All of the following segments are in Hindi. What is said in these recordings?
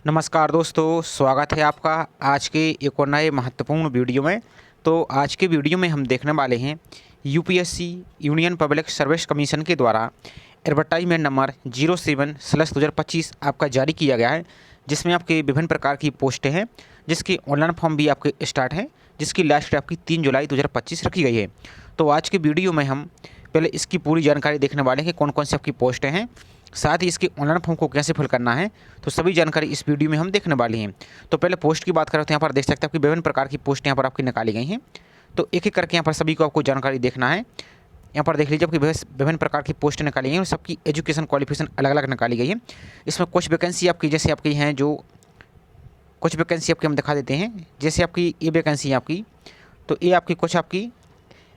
नमस्कार दोस्तों, स्वागत है आपका आज के एक और नए महत्वपूर्ण वीडियो में। तो आज के वीडियो में हम देखने वाले हैं UPSC union public service commission के द्वारा एडवर्टाइजमेंट नंबर 07/2025 आपका जारी किया गया है, जिसमें आपके विभिन्न प्रकार की पोस्टें हैं, जिसकी ऑनलाइन फॉर्म भी आपके स्टार्ट हैं, जिसकी लास्ट डेट आपकी 3 जुलाई 2025 रखी गई है। तो आज के वीडियो में हम पहले इसकी पूरी जानकारी देखने वाले हैं कि कौन कौन सी आपकी पोस्टें हैं, साथ ही इसके ऑनलाइन फॉर्म को कैसे फिल करना है। तो सभी जानकारी इस वीडियो में हम देखने वाले हैं। तो पहले पोस्ट की बात करें तो यहाँ पर देख सकते हैं आपकी विभिन्न प्रकार की पोस्ट यहाँ पर आपकी निकाली गई हैं। तो एक एक करके यहाँ पर सभी को आपको जानकारी देखना है। यहाँ पर देख लीजिए आपकी विभिन्न प्रकार की पोस्ट निकाली गई हैं और सबकी एजुकेशन क्वालिफिकेशन अलग अलग निकाली गई है। इसमें कुछ वैकेंसी आपकी जैसे आपकी हैं, जो कुछ वैकेंसी आपकी हम दिखा देते हैं। जैसे आपकी ये वैकेंसी है आपकी, तो ये आपकी कुछ आपकी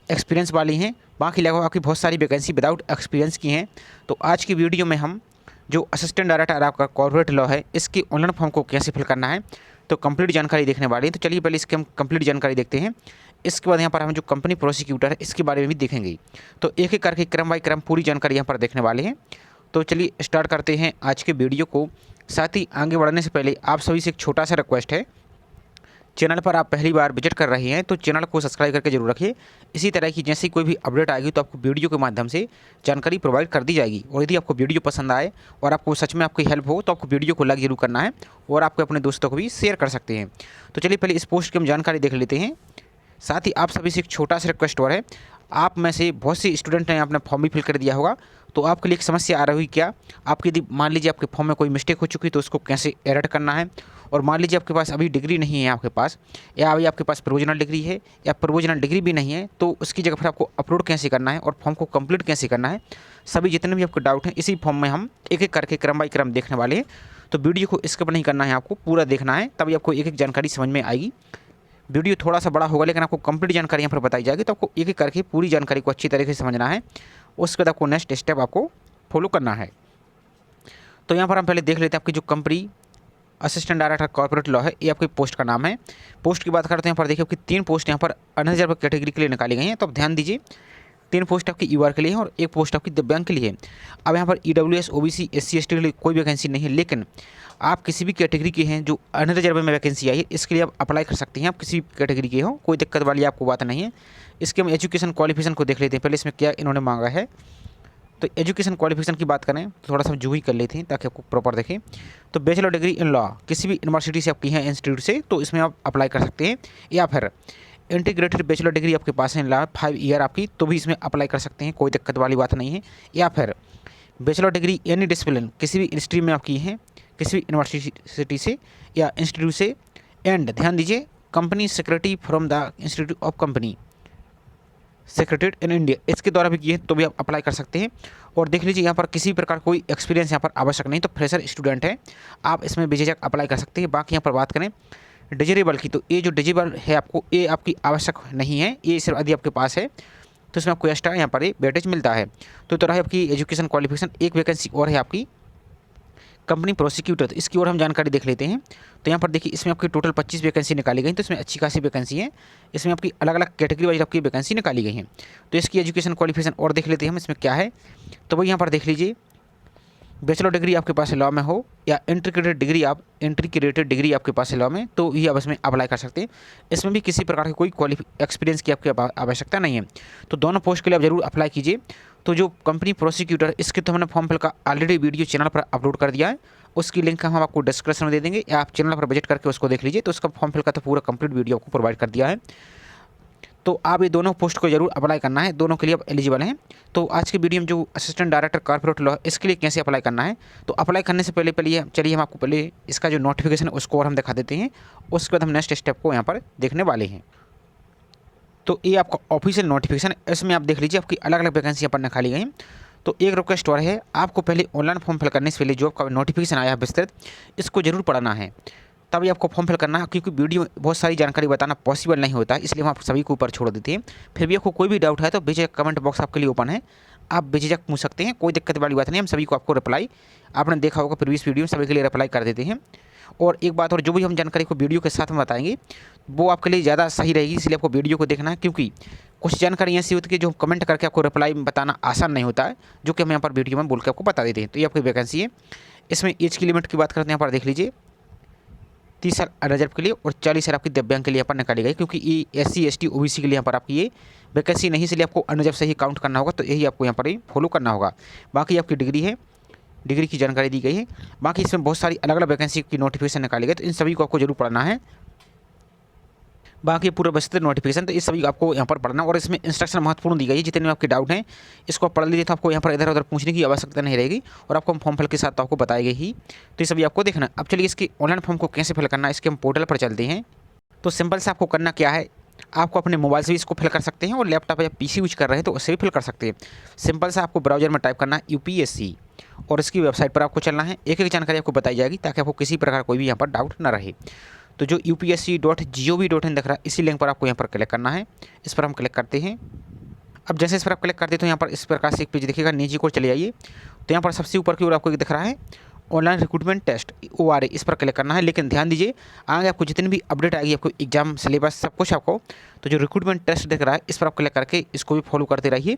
एक्सपीरियंस वाली हैं, बाकी लगभग आपकी बहुत सारी वैकेंसी विदाउट एक्सपीरियंस की हैं। तो आज की वीडियो में हम जो असिस्टेंट डायरेक्टर आपका कॉर्पोरेट लॉ है, इसकी ऑनलाइन फॉर्म को कैसे फिल करना है, तो कंप्लीट जानकारी देखने वाले हैं। तो चलिए पहले इसकी हम कंप्लीट जानकारी देखते हैं। इसके बाद यहाँ पर हम जो कंपनी प्रोसिक्यूटर है इसके बारे में भी देखेंगे। तो एक एक करके क्रम बाई क्रम पूरी जानकारी यहाँ पर देखने वाले हैं। तो चलिए स्टार्ट करते हैं आज के वीडियो को। साथ ही आगे बढ़ने से पहले आप सभी से एक छोटा सा रिक्वेस्ट है, चैनल पर आप पहली बार विजिट कर रहे हैं तो चैनल को सब्सक्राइब करके जरूर रखिए। इसी तरह की जैसी कोई भी अपडेट आएगी तो आपको वीडियो के माध्यम से जानकारी प्रोवाइड कर दी जाएगी। और यदि आपको वीडियो पसंद आए और आपको सच में आपकी हेल्प हो तो आपको वीडियो को लाइक जरूर करना है और आपको अपने दोस्तों को भी शेयर कर सकते हैं। तो चलिए पहले इस पोस्ट की हम जानकारी देख लेते हैं। साथ ही आप सभी से एक छोटा सा रिक्वेस्ट और है, आप में से बहुत से स्टूडेंट ने अपना फॉर्म भी फिल कर दिया होगा। तो आपके लिए एक समस्या आ रही हुई क्या, आपकी यदि मान लीजिए आपके फॉर्म में कोई मिस्टेक हो चुकी तो उसको कैसे एडिट करना है। और मान लीजिए आपके पास अभी डिग्री नहीं है आपके पास, या अभी आपके पास प्रोविजनल डिग्री है या प्रोविजनल डिग्री भी नहीं है, तो उसकी जगह पर आपको अपलोड कैसे करना है और फॉर्म को कंप्लीट कैसे करना है। सभी जितने भी आपके डाउट हैं इसी फॉर्म में हम एक एक करके क्रम बाई क्रम देखने वाले हैं। तो वीडियो को स्किप नहीं करना है, आपको पूरा देखना है, तभी आपको एक एक जानकारी समझ में आएगी। वीडियो थोड़ा सा बड़ा होगा लेकिन आपको कंप्लीट जानकारी यहाँ पर बताई जाएगी। तो आपको एक एक करके पूरी जानकारी को अच्छी तरीके से समझना है, उसके बाद आपको नेक्स्ट स्टेप आपको फॉलो करना है। तो यहाँ पर हम पहले देख लेते हैं आपकी जो company assistant director corporate law है, ये आपकी पोस्ट का नाम है। पोस्ट की बात करते हैं, यहाँ पर देखिए आपकी 3 पोस्ट यहाँ पर अनरिजर्व कैटेगरी के लिए निकाली गई हैं। तो आप ध्यान दीजिए, 3 पोस्ट आपकी यूआर के लिए है और 1 पोस्ट आपकी दिव्यांग के लिए है। अब यहाँ पर ईडब्ल्यूएस, ओबीसी, एससी, एसटी के लिए कोई वैकेंसी नहीं है, लेकिन आप किसी भी कैटेगरी के हैं जो अनरिजर्व में वैकेंसी आई है, इसके लिए आप अप्लाई कर सकते हैं। आप किसी भी कैटेगरी के हो, कोई दिक्कत वाली आपको बात नहीं है। इसके हम एजुकेशन क्वालिफिकेशन को देख लेते हैं। पहले इसमें क्या इन्होंने मांगा है। तो एजुकेशन क्वालिफिकेशन की बात करें तो थोड़ा सा जू ही कर लेते हैं ताकि आपको प्रॉपर देखें। तो बैचलर डिग्री इन लॉ किसी भी यूनिवर्सिटी से आपकी है, इंस्टीट्यूट से, तो इसमें आप अप्लाई कर सकते हैं। या फिर इंटीग्रेटेड बैचलर डिग्री आपके पास है इन लॉ 5 ईयर आपकी, तो भी इसमें अप्लाई कर सकते हैं, कोई दिक्कत वाली बात नहीं है। या फिर बैचलर डिग्री एनी डिसिप्लिन किसी भी इंस्ट्रीम में आपकी है, किसी भी यूनिवर्सिटी से या इंस्टीट्यूट से। एंड ध्यान दीजिए, company secretary from the institute of company secreted in India, इसके द्वारा भी किए तो भी आप अप्लाई कर सकते हैं। और देख लीजिए यहाँ पर किसी प्रकार कोई एक्सपीरियंस यहाँ पर आवश्यक नहीं, तो फ्रेशर स्टूडेंट है, आप इसमें बेझिझक अप्लाई कर सकते हैं। बाकी यहाँ पर बात करें डिजेबल की, तो ये जो डिजेबल है आपको, ये आपकी आवश्यक नहीं है, ये सिर्फ यदि आपके पास है तो इसमें आपको एक्स्ट्रा यहाँ पर ये वेटेज मिलता है। तो तरह आपकी एजुकेशन क्वालिफिकेशन। एक वैकेंसी और है आपकी कंपनी प्रोसिक्यूटर, तो इसकी ओर हम जानकारी देख लेते हैं। तो यहाँ पर देखिए इसमें आपकी टोटल 25 वैकेंसी निकाली गई, तो इसमें अच्छी खासी वैकेंसी है। इसमें आपकी अलग अलग कैटेगरी वाइज आपकी वैकेंसी निकाली गई हैं। तो इसकी एजुकेशन क्वालिफिकेशन और देख लेते हैं हम, इसमें क्या है। तो वही यहाँ पर देख लीजिए, बैचलर डिग्री आपके पास लॉ में हो या इंटीग्रेटेड डिग्री आपके पास लॉ में, तो ये आप इसमें अप्लाई कर सकते हैं। इसमें भी किसी प्रकार की कोई एक्सपीरियंस की आपकी आवश्यकता नहीं है। तो दोनों पोस्ट के लिए आप जरूर अप्लाई कीजिए। तो जो कंपनी प्रोसिक्यूटर, इसके तो हमने फॉर्म फिल का ऑलरेडी वीडियो चैनल पर अपलोड कर दिया है, उसकी लिंक हम आपको डिस्क्रिप्शन में दे देंगे, या आप चैनल पर विजिट करके उसको देख लीजिए। तो उसका फॉर्म फिल का तो पूरा कंप्लीट वीडियो आपको प्रोवाइड कर दिया है। तो आप ये दोनों पोस्ट को जरूर अप्लाई करना है, दोनों के लिए आप एलिजिबल हैं। तो आज की वीडियो में जो असिस्टेंट डायरेक्टर कॉर्पोरेट लॉ, इसके लिए कैसे अप्लाई करना है, तो अप्लाई करने से पहले चलिए हम आपको पहले इसका जो नोटिफिकेशन है उसको और हम दिखा देते हैं। उसके बाद हम नेक्स्ट स्टेप को यहाँ पर देखने वाले हैं। तो ये आपका ऑफिशियल नोटिफिकेशन, इसमें आप देख लीजिए आपकी अलग अलग वैकेंसी यहाँ पर निकाली गई हैं। तो एक रिक्वेस्ट और है, आपको पहले ऑनलाइन फॉर्म फिल करने से पहले जो आपका नोटिफिकेशन आया है विस्तृत, इसको जरूर पढ़ना है, तभी आपको फॉर्म फिल करना है। क्योंकि वीडियो में बहुत सारी जानकारी बताना पॉसिबल नहीं होता है, इसलिए हम आप सभी को ऊपर छोड़ देते हैं। फिर भी आपको कोई भी डाउट है तो बेझिझक कमेंट बॉक्स आपके लिए ओपन है, आप बेझिझक पूछ सकते हैं, कोई दिक्कत वाली बात नहीं। हम सभी को आपको रिप्लाई, आपने देखा होगा प्रीवियस वीडियो में, सभी के लिए रिप्लाई कर देते हैं। और एक बात और, जो भी हम जानकारी को वीडियो के साथ में बताएंगे वो आपके लिए ज़्यादा सही रहेगी, इसलिए आपको वीडियो को देखना है। क्योंकि कुछ जानकारी ऐसी होती है जो कमेंट करके आपको रिप्लाई बताना आसान नहीं होता है, जो कि हम यहाँ पर वीडियो में बोल के आपको बता देते हैं। तो ये आपकी वैकेंसी है। इसमें एज की लिमिट की बात करते हैं, यहाँ पर देख लीजिए 30 साल रिजर्व के लिए और 40 साल आपकी दिव्यांग के लिए यहाँ पर निकाली गई, क्योंकि ये SC ST OBC के लिए यहाँ पर आपकी ये वैकेंसी नहीं, इसलिए आपको अनरिजर्व से ही काउंट करना होगा। तो यही आपको यहाँ पर ही फॉलो करना होगा। बाकी आपकी डिग्री है, डिग्री की जानकारी दी गई है। बाकी इसमें बहुत सारी अलग अलग वैकेंसी की नोटिफिकेशन निकाली गई, तो इन सभी को आपको जरूर पढ़ना है। बाकी पूरा विस्तृत नोटिफिकेशन, तो इस सभी आपको यहाँ पर पढ़ना, और इसमें इंस्ट्रक्शन महत्वपूर्ण दी गई है। जितने भी आपके डाउट हैं इसको पढ़ लीजिए, तो आपको यहाँ पर इधर उधर पूछने की आवश्यकता नहीं रहेगी, और आपको फॉर्म फिल के साथ तो आपको बताई गई ही, तो ये सभी आपको देखना। अब चलिए इसकी ऑनलाइन फॉर्म को कैसे फिल करना है, इसके हम पोर्टल पर चलते हैं। तो सिंपल से आपको करना क्या है, आपको अपने मोबाइल से भी इसको फिल कर सकते हैं, और लैपटॉप या PC यूज कर रहे हैं तो उससे भी फिल कर सकते हैं। सिंपल से आपको ब्राउजर में टाइप करना है UPSC, और इसकी वेबसाइट पर आपको चलना है। एक एक जानकारी आपको बताई जाएगी, ताकि आपको किसी प्रकार कोई भी यहाँ पर डाउट ना रहे। तो जो upsc.gov.in दिख रहा है, इसी लिंक पर आपको यहाँ पर क्लिक करना है। इस पर हम क्लिक करते हैं। अब जैसे इस पर आप क्लिक करते हैं तो यहाँ पर इस प्रकार से एक पेज दिखेगा, नीचे को चले आइए। तो यहाँ पर सबसे ऊपर की ओर आपको दिख रहा है ऑनलाइन रिक्रूटमेंट टेस्ट ORA, इस पर क्लिक करना है। लेकिन ध्यान दीजिए, आगे आपको जितनी भी अपडेट आएगी, आपको एग्जाम सिलेबस सब कुछ आपको, तो जो रिक्रूटमेंट टेस्ट दिख रहा है इस पर आप क्लिक करके इसको भी फॉलो करते रहिए।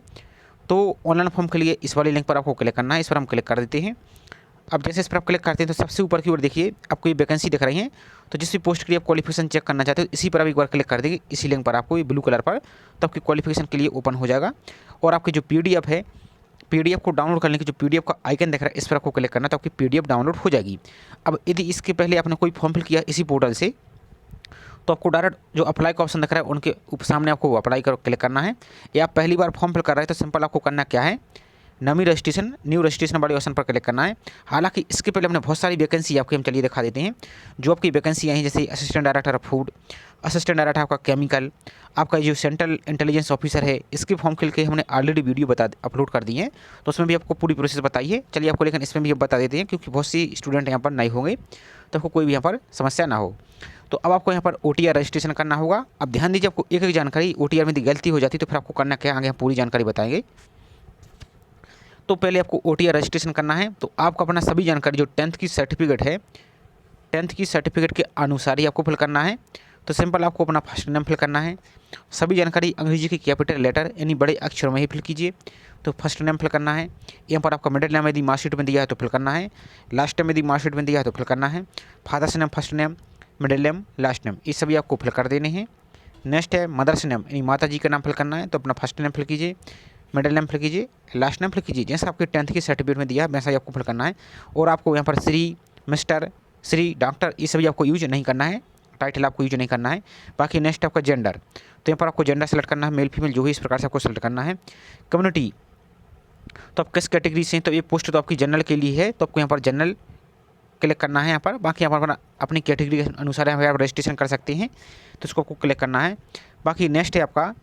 तो ऑनलाइन फॉर्म के लिए इस वाले लिंक पर आपको क्लिक करना है। इस पर हम क्लिक कर देते हैं। अब जैसे इस पर आप क्लिक करते हैं तो सबसे ऊपर की ओर देखिए आपको ये वैकेंसी दिख रही है। तो जिस भी पोस्ट के लिए आप क्वालिफिकेशन चेक करना चाहते हो, इसी पर आप एक बार क्लिक कर देंगे, इसी लिंक पर आपको ये ब्लू कलर पर, तो आपकी क्वालिफिकेशन के लिए ओपन हो जाएगा। और आपकी जो PDF है, PDF को डाउनलोड करने की जो PDF का आइकन दिख रहा है, इस पर आपको क्लिक करना, तो आपकी PDF डाउनलोड हो जाएगी। अब यदि इसके पहले आपने कोई फॉर्म फिल किया इसी पोर्टल से, तो आपको डायरेक्ट जो अप्लाई का ऑप्शन दिख रहा है उनके सामने आपको अप्लाई कर क्लिक करना है। या आप पहली बार फॉर्म फिल कर रहे हैं तो सिंपल आपको करना क्या है, न्यू रजिस्ट्रेशन वाले ऑप्शन पर क्लिक करना है। हालांकि इसके पहले हमने बहुत सारी वैकेंसी आपकी हम चलिए दिखा देते हैं। जो आपकी वैकेंसी आई हैं, जैसे assistant director of food, assistant director आपका केमिकल, आपका जो सेंट्रल इंटेलिजेंस ऑफिसर है, इसके फॉर्म फिल के हमने ऑलरेडी वीडियो अपलोड कर दिए हैं, तो उसमें भी आपको पूरी प्रोसेस बताई है। चलिए आपको लेकिन इसमें भी बता देते हैं, क्योंकि बहुत सी स्टूडेंट यहाँ पर नए होंगे, तो आपको कोई भी यहाँ पर समस्या ना हो। तो अब आपको यहाँ पर OTR रजिस्ट्रेशन करना होगा। अब ध्यान दीजिए, आपको एक एक जानकारी OTR में गलती हो जाती है तो फिर आपको करना क्या, आगे हम पूरी जानकारी बताएंगे। तो पहले आपको OTR रजिस्ट्रेशन करना है। तो आपको अपना सभी जानकारी जो 10th की सर्टिफिकेट है, 10th की सर्टिफिकेट के अनुसार ही आपको फिल करना है। तो सिंपल आपको अपना फर्स्ट नेम फिल करना है। सभी जानकारी अंग्रेजी की कैपिटल लेटर यानी बड़े अक्षरों में ही फिल कीजिए। तो फर्स्ट नेम फिल करना है। यहाँ पर आपका मिडिल नेम यदि मार्कशीट में दिया है तो फिल करना है। लास्ट नेम यदि मार्कशीट में दिया है तो फिल करना है। Father's name first name, middle name, last name, ये सभी आपको फिल कर देने हैं। नेक्स्ट है मदर्स नेम यानी माता जी का नाम फिल करना है। तो अपना फर्स्ट नेम फिल कीजिए, मिडिल नेम फिल कीजिए, लास्ट नेम फिल कीजिए, जैसे आपके 10th की सर्टिफिकेट में दिया है वैसा ही आपको फिल करना है। और आपको यहाँ पर श्री, मिस्टर, श्री, डॉक्टर, ये सभी आपको यूज नहीं करना है, टाइटल आपको यूज नहीं करना है। बाकी नेक्स्ट आपका जेंडर, तो यहाँ पर आपको जेंडर सेलेक्ट करना है, मेल फीमेल जो भी, इस प्रकार से आपको सेलेक्ट करना है। कम्युनिटी, तो आप किस कैटेगरी से हैं, तो ये पोस्ट तो आपकी जनरल के लिए है, तो आपको यहाँ पर जनरल क्लिक करना है यहाँ पर। बाकी यहाँ पर अपनी कैटेगरी के अनुसार यहाँ पर आप रजिस्ट्रेशन कर सकते हैं, तो इसको आपको क्लिक करना है। बाकी नेक्स्ट है आपका,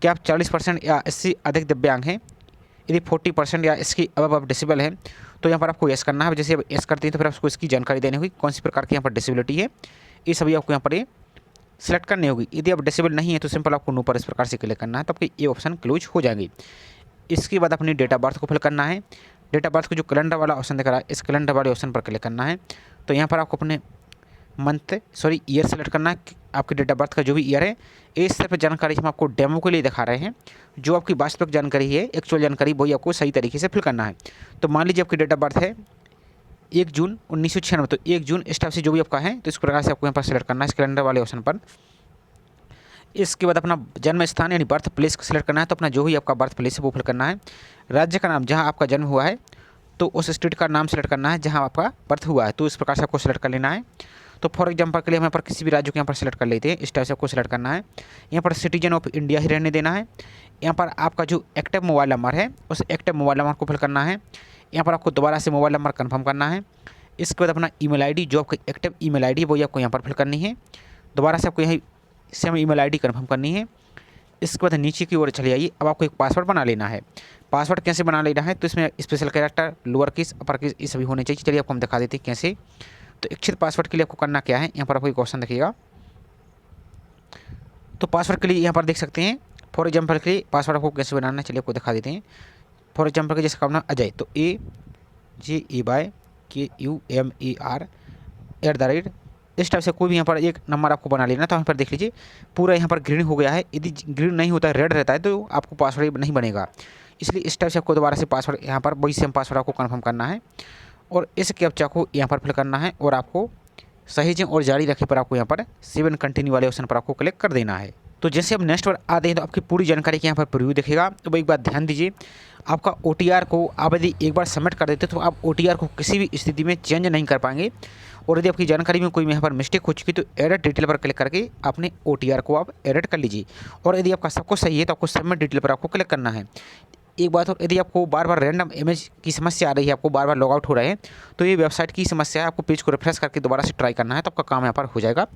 क्या आप 40% या इससे अधिक दिव्यांग हैं। यदि 40% या इसकी अब आप डिसेबल है तो यहाँ पर आपको यस करना है। जैसे यस करते हैं तो फिर आपको इसकी जानकारी देनी होगी, कौन सी प्रकार की यहाँ पर डिसेबिलिटी है, ये सभी आपको यहाँ पर ये सिलेक्ट करनी होगी। यदि आप डिसेबल नहीं है तो सिंपल आपको नो पर इस प्रकार से क्लिक करना है, तो आपके ये ऑप्शन क्लोज हो जाएंगे। इसके बाद अपनी डेट ऑफ बर्थ को फिल करना है। डेट ऑफ बर्थ को जो कैलेंडर वाला ऑप्शन दिख रहा है, इस कैलेंडर वाले ऑप्शन पर क्लिक करना है। तो यहाँ पर आपको अपने ईयर सेलेक्ट करना है, आपके डेट ऑफ बर्थ का जो भी ईयर है। इस सिर्फ जानकारी हम आपको डेमो के लिए दिखा रहे हैं, जो आपकी वास्तविक जानकारी है, एक्चुअल जानकारी, वही आपको सही तरीके से फिल करना है। तो मान लीजिए आपकी डेट ऑफ बर्थ है 1 जून 1996, तो 1 जून इस टाइप से जो भी आपका है, तो इस प्रकार से आपको यहाँ पर सेलेक्ट करना है इस कैलेंडर वाले ऑप्शन पर। इसके बाद अपना जन्म स्थान यानी बर्थ प्लेस को सिलेक्ट करना है, तो अपना जो भी आपका बर्थ प्लेस है वो फिल करना है। राज्य का नाम, जहाँ आपका जन्म हुआ है तो उस स्टेट का नाम सेलेक्ट करना है जहाँ आपका बर्थ हुआ है, तो इस प्रकार से आपको सेलेक्ट कर लेना है। तो फॉर एग्जांपल के लिए हम यहाँ पर किसी भी राज्य को यहाँ पर सेलेक्ट कर लेते हैं, इस टाइप से आपको सेलेक्ट करना है। यहाँ पर सिटीजन ऑफ इंडिया ही रहने देना है। यहाँ पर आपका जो एक्टिव मोबाइल नंबर है उस एक्टिव मोबाइल नंबर को फिल करना है। यहाँ पर आपको दोबारा से मोबाइल नंबर कन्फर्म करना है। इसके बाद अपना ईमेल आईडी, जो आपकी एक्टिव ईमेल आईडी है वही आपको यहाँ पर फिल करनी है। दोबारा से आपको यही सेम ईमेल आईडी कन्फर्म करनी है। इसके बाद नीचे की ओर चले आइए। अब आपको एक पासवर्ड बना लेना है। पासवर्ड कैसे बना लेना है, तो इसमें special character, lower case, upper case, ये सभी होने चाहिए। चलिए आपको हम दिखा देते हैं कैसे। तो इच्छित पासवर्ड के लिए आपको करना क्या है, यहाँ पर आपको एक ऑप्शन दिखेगा। तो पासवर्ड के लिए यहाँ पर देख सकते हैं, फॉर एग्जाम्पल के लिए पासवर्ड आपको कैसे बनाना है, चलिए आपको दिखा देते हैं। फॉर एग्जाम्पल के जैसे करना अजय, तो AJAYKUMER इस टाइप से कोई भी यहाँ पर एक नंबर आपको बना लेना। तो यहाँ पर देख लीजिए पूरा यहाँ पर ग्रीन हो गया है। यदि ग्रीन नहीं होता है, रेड रहता है, तो आपको पासवर्ड नहीं बनेगा। इसलिए इस टाइप से आपको दोबारा से पासवर्ड यहाँ पर वही सेम पासवर्ड आपको कन्फर्म करना है और इस कैप्चा को यहाँ पर फिल करना है और आपको सहेजें और जारी रखें पर आपको यहाँ पर सेव एंड कंटिन्यू वाले ऑप्शन पर आपको क्लिक कर देना है। तो जैसे अब नेक्स्ट पर आते हैं तो आपकी पूरी जानकारी के यहाँ पर प्रीव्यू दिखेगा। तो एक बात ध्यान दीजिए, आपका OTR को आप यदि एक बार सबमिट कर देते तो आप OTR को किसी भी स्थिति में चेंज नहीं कर पाएंगे। और यदि आपकी जानकारी में कोई यहाँ पर मिस्टेक हो चुकी तो एडिट डिटेल पर क्लिक करके अपने OTR को आप एडिट कर लीजिए। और यदि आपका सब कुछ सही है तो आपको सबमिट डिटेल पर आपको क्लिक करना है। एक बात और, यदि आपको बार बार रैंडम इमेज की समस्या आ रही है, आपको बार बार लॉग आउट हो रहे हैं, तो ये वेबसाइट की समस्या है। आपको पेज को रिफ्रेश करके दोबारा से ट्राई करना है तो आपका काम यहाँ पर हो जाएगा।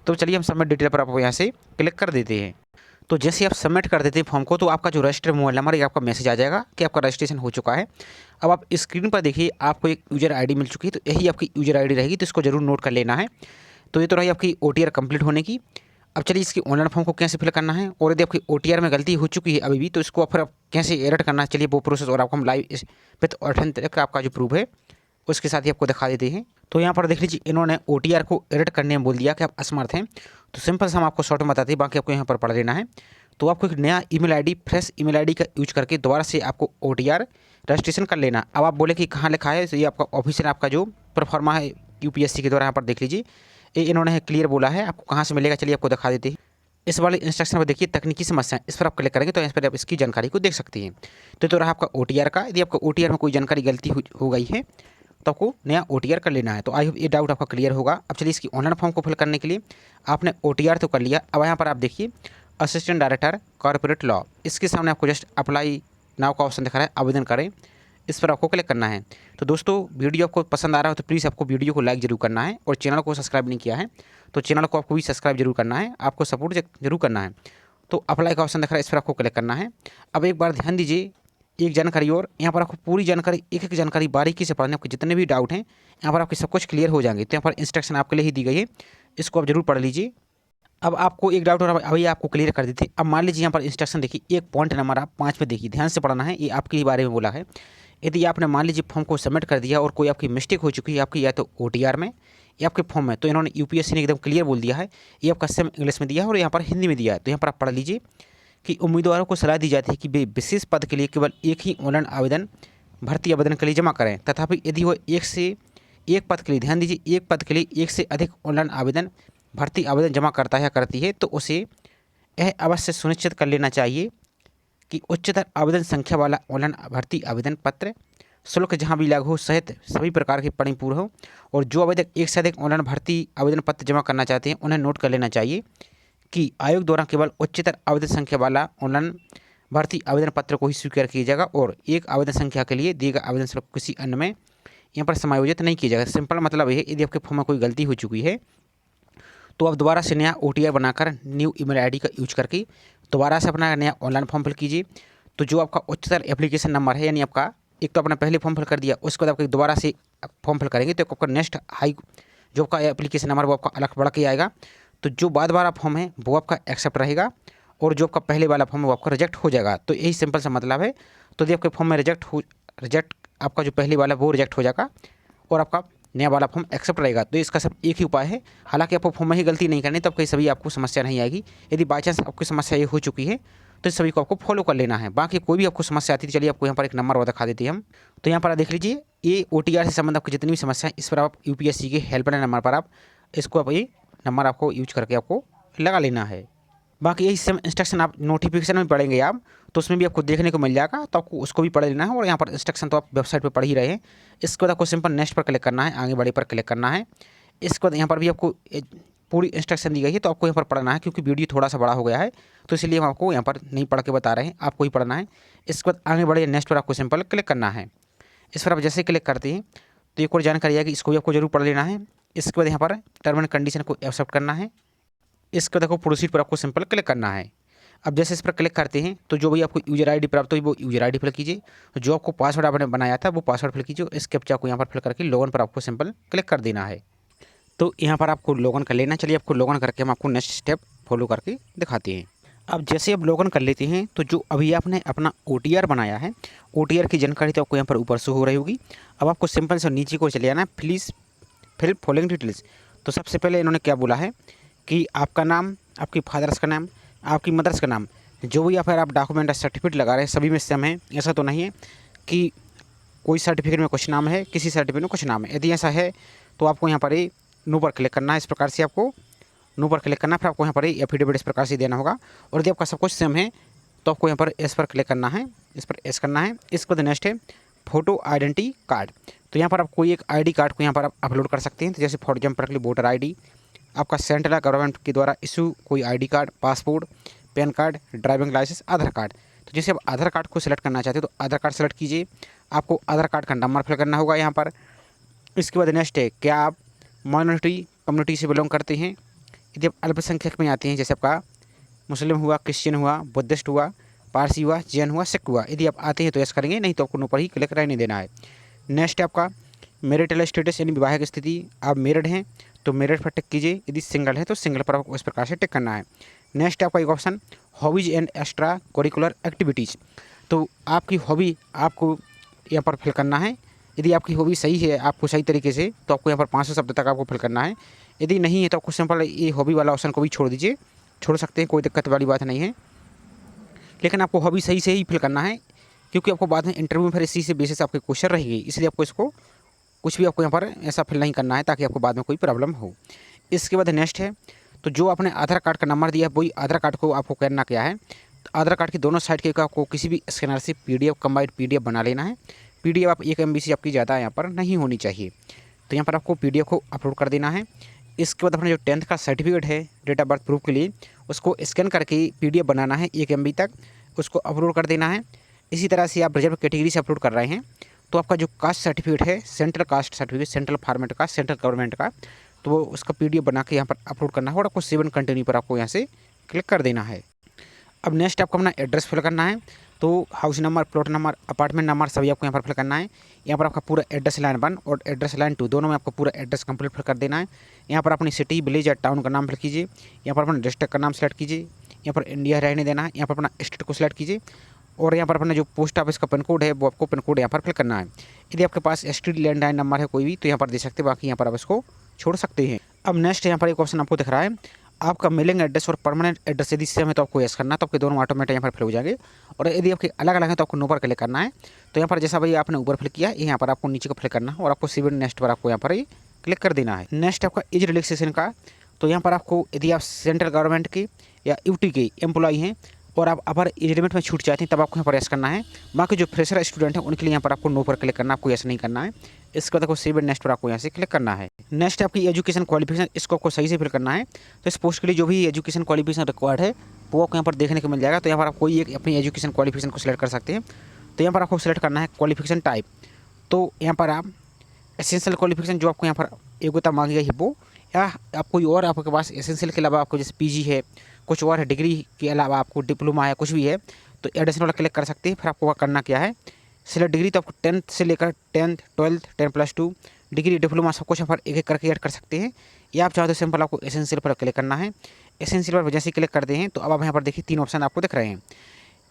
तो चलिए हम सबमिट डिटेल पर आपको यहाँ से क्लिक कर देते हैं। तो जैसे आप सबमिट कर देते हैं फॉर्म को तो आपका जो रजिस्टर्ड मोबाइल नंबर ये आपका मैसेज आ जाएगा कि आपका रजिस्ट्रेशन हो चुका है। अब आप स्क्रीन पर देखिए आपको एक यूज़र ID मिल चुकी है, तो यही आपकी यूज़र ID रहेगी, तो इसको जरूर नोट कर लेना है। तो ये तो रही आपकी OTR कंप्लीट होने की। अब चलिए इसकी ऑनलाइन फॉर्म को कैसे फिल करना है, और यदि आपकी OTR में गलती हो चुकी है अभी भी तो इसको फिर आप कैसे एडिट करना है, चलिए वो प्रोसेस और आपको हम लाइव विथ ऑथेंटिक आपका जो प्रूफ है उसके साथ ही आपको दिखा देते हैं। तो यहाँ पर देख लीजिए इन्होंने OTR को एडिट करने में बोल दिया कि आप असमर्थ हैं। तो सिंपल से हम आपको शॉर्ट में बताते हैं, बाकी आपको यहाँ पर पढ़ लेना है। तो आपको एक नया email ID fresh email ID का यूज करके दोबारा से आपको OTR रजिस्ट्रेशन कर लेना। अब आप बोले कि कहाँ लिखा है, तो ये आपका ऑफिशियल आपका जो परफॉर्मा है UPSC के द्वारा यहाँ पर देख लीजिए, ये इन्होंने क्लियर बोला है। आपको कहाँ से मिलेगा चलिए आपको दिखा देते हैं। इस वाले इंस्ट्रक्शन पर देखिए तकनीकी समस्या, इस पर आप क्लिक करेंगे तो इस पर आप इसकी जानकारी को देख सकते हैं। तो रहा आपका OTR का, यदि आपका OTR में कोई जानकारी गलती हो गई है तो आपको नया OTR कर लेना है। तो आई होप ये डाउट आपका क्लियर होगा। अब चलिए इसकी ऑनलाइन फॉर्म को फिल करने के लिए आपने OTR तो कर लिया। अब यहाँ पर आप देखिए असिस्टेंट डायरेक्टर कॉर्पोरेट लॉ, इसके सामने आपको जस्ट अप्लाई नाउ का ऑप्शन दिखा रहा है, आवेदन करें, इस पर आपको क्लिक करना है। तो दोस्तों वीडियो आपको पसंद आ रहा हो तो प्लीज़ आपको वीडियो को लाइक जरूर करना है, और चैनल को सब्सक्राइब नहीं किया है तो चैनल को आपको भी सब्सक्राइब जरूर करना है, आपको सपोर्ट जरूर करना है। तो अप्लाई का ऑप्शन दिख रहा है, इस पर आपको क्लिक करना है। अब एक बार ध्यान दीजिए एक जानकारी और, यहाँ पर आपको पूरी जानकारी एक एक जानकारी बारीकी से पढ़ने, आपके जितने भी डाउट हैं यहाँ पर आपके सब कुछ क्लियर हो जाएंगे। तो यहाँ पर इंस्ट्रक्शन आपके लिए ही दी गई है, इसको आप जरूर पढ़ लीजिए। अब आपको एक डाउट और अभी आपको क्लियर कर देते हैं। अब मान लीजिए यहाँ पर इंस्ट्रक्शन देखिए, एक पॉइंट नंबर आप 5 में देखिए, ध्यान से पढ़ना है, ये आपके ही बारे में बोला है। यदि आपने मान लीजिए फॉर्म को सबमिट कर दिया और कोई आपकी मिस्टेक हो चुकी है आपकी या तो OTR में या आपके फॉर्म में, तो इन्होंने UPSC ने एकदम क्लियर बोल दिया है, ये आपका सेम इंग्लिश में दिया है और यहाँ पर हिंदी में दिया है। तो यहाँ पर आप पढ़ लीजिए कि उम्मीदवारों को सलाह दी जाती है कि वे विशेष पद के लिए केवल एक ही ऑनलाइन आवेदन भर्ती आवेदन के लिए जमा करें, तथापि यदि वो एक पद के लिए, ध्यान दीजिए एक पद के लिए एक से अधिक ऑनलाइन आवेदन भर्ती आवेदन जमा करता है या करती है तो उसे यह अवश्य सुनिश्चित कर लेना चाहिए कि उच्चतर आवेदन संख्या वाला ऑनलाइन भर्ती आवेदन पत्र शुल्क जहां भी लागू हो सहित सभी प्रकार के परिपूर्ण हो, और जो आवेदक एक से अधिक ऑनलाइन भर्ती आवेदन पत्र जमा करना चाहते हैं उन्हें नोट कर लेना चाहिए कि आयोग द्वारा केवल उच्चतर आवेदन संख्या वाला ऑनलाइन भर्ती आवेदन पत्र को ही स्वीकार किया जाएगा, और एक आवेदन संख्या के लिए दिए गए आवेदन शुल्क किसी अन्य में यहाँ पर समायोजित नहीं किया जाएगा। सिंपल मतलब ये है, यदि आपके फॉर्म में कोई गलती हो चुकी है तो आप दोबारा से नया OTR बनाकर न्यू ईमेल ID का यूज करके दोबारा से अपना नया ऑनलाइन फॉर्म फिल कीजिए। तो जो आपका उच्चतर एप्लीकेशन नंबर है, यानी आपका एक तो आपने पहले फॉर्म फिल कर दिया, उसके बाद आपको दोबारा से फॉर्म फिल करेंगे तो आपका नेक्स्ट हाई जो आपका एप्लीकेशन नंबर वो आपका अलग बढ़ के आएगा। तो जो बाद वाला फॉर्म है वो आपका एक्सेप्ट रहेगा, और जो आपका पहले वाला फॉर्म है वो आपका रिजेक्ट हो जाएगा। तो यही सिंपल सा मतलब है। तो यदि आपके फॉर्म में रिजेक्ट आपका जो पहले वाला वो रिजेक्ट हो जाएगा और आपका नया वाला फॉर्म एक्सेप्ट रहेगा। तो इसका सब एक ही उपाय है। हालांकि आपको फॉर्म में ही गलती नहीं करनी, तब कहीं सभी आपको समस्या नहीं आएगी। यदि बाई चांस आपकी समस्या ये हो चुकी है तो इस सभी को आपको फॉलो कर लेना है। बाकी कोई भी आपको समस्या आती है, चलिए आपको यहाँ पर एक नंबर और दिखा देते हैं हम। तो यहाँ पर आप देख लीजिए ये OTR से संबंध आपकी जितनी भी समस्या है इस पर आप UPSC के हेल्पलाइन नंबर पर आप इसको आप ये नंबर आपको यूज करके आपको लगा लेना है। बाकी यही सेम इंस्ट्रक्शन आप नोटिफिकेशन में पढ़ेंगे आप, तो उसमें भी आपको देखने को मिल जाएगा, तो आपको उसको भी पढ़ लेना है। और यहाँ पर इंस्ट्रक्शन तो आप वेबसाइट पर पढ़ ही रहे हैं। इसके बाद आपको सिंपल नेक्स्ट पर क्लिक करना है, आगे बढ़े पर क्लिक करना है। इसके बाद यहाँ पर भी आपको पूरी इंस्ट्रक्शन दी गई है, तो आपको यहाँ पर पढ़ना है, क्योंकि वीडियो थोड़ा सा बड़ा हो गया है तो इसलिए हम आपको यहाँ पर नहीं पढ़ के बता रहे हैं, आपको ही पढ़ना है। इसके बाद आगे बढ़े नेक्स्ट पर आपको सिंपल क्लिक करना है। इस पर आप जैसे क्लिक करते हैं तो एक और जानकारी आएगी, इसको भी आपको जरूर पढ़ लेना है। इसके बाद यहाँ पर टर्म एंड कंडीशन को एक्सेप्ट करना है। इसके बाद आपको प्रोसीड पर आपको सिंपल क्लिक करना है। अब जैसे इस पर क्लिक करते हैं तो जो भी आपको यूजर ID प्राप्त हुई वो यूजर ID फिल कीजिए, जो आपको पासवर्ड आपने बनाया था वो पासवर्ड फिल कीजिए। इस कैप्चा को यहाँ पर फिल करके लॉगिन पर आपको सिंपल क्लिक कर देना है। तो यहाँ पर आपको लॉगिन कर लेना। चलिए आपको लॉगिन करके हम आपको नेक्स्ट स्टेप फॉलो करके दिखाते हैं। अब जैसे आप लॉगिन कर लेते हैं तो जो अभी आपने अपना OTR बनाया है, OTR की जानकारी तो आपको यहाँ पर ऊपर शो हो रही होगी। अब आपको सिंपल से नीचे को चले जाना है, प्लीज़ फिल फॉलोइंग डिटेल्स। तो सबसे पहले इन्होंने क्या बोला है कि आपका नाम, आपकी फादर्स का नाम, आपकी मदर्स का नाम, जो भी आप डॉक्यूमेंट या सर्टिफिकेट लगा रहे हैं सभी में सेम है। ऐसा तो नहीं है कि कोई सर्टिफिकेट में कुछ नाम है, किसी सर्टिफिकेट में कुछ नाम है। यदि ऐसा है तो आपको यहाँ पर नो पर क्लिक करना है। इस प्रकार से आपको नो पर क्लिक करना है। फिर आपको यहाँ पर एफिडेविट इस प्रकार से देना होगा। और यदि आपका सब कुछ सेम है तो आपको यहाँ पर एस पर क्लिक करना है, इस पर एस करना है। इसके बाद नेक्स्ट है फोटो आइडेंटिटी कार्ड। तो यहाँ पर आप कोई एक आईडी कार्ड को यहाँ पर आप अपलोड कर सकते हैं। तो जैसे फॉर एग्जाम्पल के लिए वोटर आईडी, आपका सेंट्रल गवर्नमेंट के द्वारा इशू कोई ID card, passport, PAN card, driving licence, Aadhaar card. तो जैसे आप आधार कार्ड को सिलेक्ट करना चाहते हो तो आधार कार्ड सेलेक्ट कीजिए। आपको आधार कार्ड का नंबर फिल करना होगा यहाँ पर। इसके बाद नेक्स्ट है क्या आप माइनॉरिटी कम्युनिटी से बिलोंग करते हैं। यदि आप अल्पसंख्यक में आते हैं, जैसे आपका मुस्लिम हुआ, क्रिश्चियन हुआ, बुद्धिस्ट हुआ, पारसी हुआ, जैन हुआ, सिख हुआ, यदि आप आते हैं तो यस करेंगे, नहीं तो आपको नो पर ही क्लिक रहने देना है। नेक्स्ट है आपका मैरिटल स्टेटस यानी विवाहिक स्थिति। आप मैरिड हैं तो मैरिड पर टिक कीजिए, यदि सिंगल है तो सिंगल पर आपको इस प्रकार से टिक करना है। नेक्स्ट है आपका एक option hobbies and extra curricular activities. तो आपकी हॉबी आपको यहाँ पर फिल करना है। यदि आपकी हॉबी सही है आपको सही तरीके से तो आपको यहाँ पर 500 शब्द तक आपको फिल करना है। यदि नहीं है तो आपको सिंपल ये हॉबी वाला ऑप्शन को भी छोड़ दीजिए, छोड़ सकते हैं, कोई दिक्कत वाली बात नहीं है। लेकिन आपको हॉबी सही से ही फिल करना है, क्योंकि आपको बाद में इंटरव्यू में फिर इसी से बेसिस आपके क्वेश्चन रहेगी, इसलिए आपको इसको कुछ भी आपको यहाँ पर ऐसा फिल नहीं करना है ताकि आपको बाद में कोई प्रॉब्लम हो। इसके बाद नेक्स्ट है तो जो आपने आधार कार्ड का नंबर दिया है वही आधार कार्ड को आपको करना क्या है, तो आधार कार्ड की दोनों साइड के आपको किसी भी स्कैनर से PDF कंबाइंड PDF बना लेना है। PDF आप 1 MB से आपकी ज़्यादा यहाँ पर नहीं होनी चाहिए। तो यहाँ पर आपको PDF को अपलोड कर देना है। इसके बाद अपने जो 10th का सर्टिफिकेट है डेट ऑफ बर्थ प्रूफ के लिए, उसको स्कैन करके PDF बनाना है 1 MB तक, उसको अपलोड कर देना है। इसी तरह से आप रिजर्व कैटेगरी से अपलोड कर रहे हैं तो आपका जो कास्ट सर्टिफिकेट है, central caste certificate, central format का, सेंट्रल गवर्नमेंट का, तो वो उसका PDF बना के यहाँ पर अपलोड करना है और आपको सेव एंड कंटिन्यू पर आपको यहाँ से क्लिक कर देना है। अब नेक्स्ट आपको अपना एड्रेस फिल करना है। तो house number, plot number, apartment number सभी आपको यहाँ पर फिल करना है। यहाँ पर आपका पूरा एड्रेस लाइन 1 और एड्रेस लाइन 2 दोनों में आपको पूरा एड्रेस कंप्लीट फिल कर देना है। यहाँ पर अपनी सिटी, विलेज या टाउन का नाम फिल कीजिए। यहाँ पर अपने डिस्ट्रिक्ट का नाम सेलेक्ट कीजिए। यहाँ पर इंडिया रहने देना है। यहाँ पर अपना स्टेट को सिलेक्ट कीजिए और यहाँ पर अपना जो पोस्ट ऑफिस का पिन कोड है वो आपको पिन कोड यहाँ पर फिल करना है। यदि आपके पास STD लैंडलाइन नंबर है कोई भी तो यहाँ पर दे सकते हैं, बाकी यहाँ पर आप इसको छोड़ सकते हैं। अब नेक्स्ट यहाँ पर एक ऑप्शन आपको दिख रहा है आपका मेलिंग एड्रेस और परमानेंट एड्रेस, यदि सेम है तो आपको यस करना है, तो आपके दोनों ऑटोमेटिक यहाँ पर फिल हो जाएंगे। और यदि आपके अलग अलग है तो आपको नो पर क्लिक करना है। तो यहाँ पर जैसा भाई आपने ऊपर फिल किया यहाँ पर आपको नीचे को फिल करना है और आपको सिविल नेक्स्ट पर आपको यहाँ पर ही क्लिक कर देना है। नेक्स्ट आपका एज रिलैक्सेशन का, तो यहाँ पर आपको यदि आप सेंट्रल गवर्नमेंट के या UT के एम्प्लॉई हैं और आप अपर एज लिमिट में छूट चाहते हैं तब आपको यहाँ पर यस करना है। बाकी जो फ्रेशर स्टूडेंट हैं उनके लिए यहाँ पर आपको नो पर क्लिक करना है, आपको यस नहीं करना है। इसके बाद आपको सेव एंड नेक्स्ट पर आपको यहाँ से क्लिक करना है। नेक्स्ट आपकी एजुकेशन क्वालिफिकेशन, इसको आपको सही से फिल करना है। तो इस पोस्ट के लिए जो भी एजुकेशन क्वालिफिकेशन रिक्वायर्ड है वो आपको यहाँ पर देखने को मिल जाएगा। तो यहाँ पर आप कोई एक अपनी एजुकेशन क्वालिफिकेशन को सिलेक्ट कर सकते हैं। तो यहाँ पर आपको सिलेक्ट करना है क्वालिफिकेशन टाइप। तो यहाँ पर आप एसेंशियल क्वालिफिकेशन जो आपको यहाँ पर योग्यता मांगी गई है वो, या आप कोई और आपके पास एसेंशियल के अलावा आपको जैसे PG है, कुछ और है, डिग्री के अलावा आपको डिप्लोमा है, कुछ भी है तो एडिशनल वाला क्लिक कर सकते हैं। फिर आपको करना क्या है, सिलेक्ट डिग्री, तो आपको 10th से लेकर 10th, 12th, 10+2 डिग्री, डिप्लोमा सब कुछ यहाँ पर एक एक करके ऐड कर सकते हैं। या आप चाहो तो सिंपल आपको एसेंशियल पर क्लिक करना है। एसेंशियल पर जैसे क्लिक करते हैं तो अब आप यहाँ पर देखिए 3 ऑप्शन आपको दिख रहे हैं।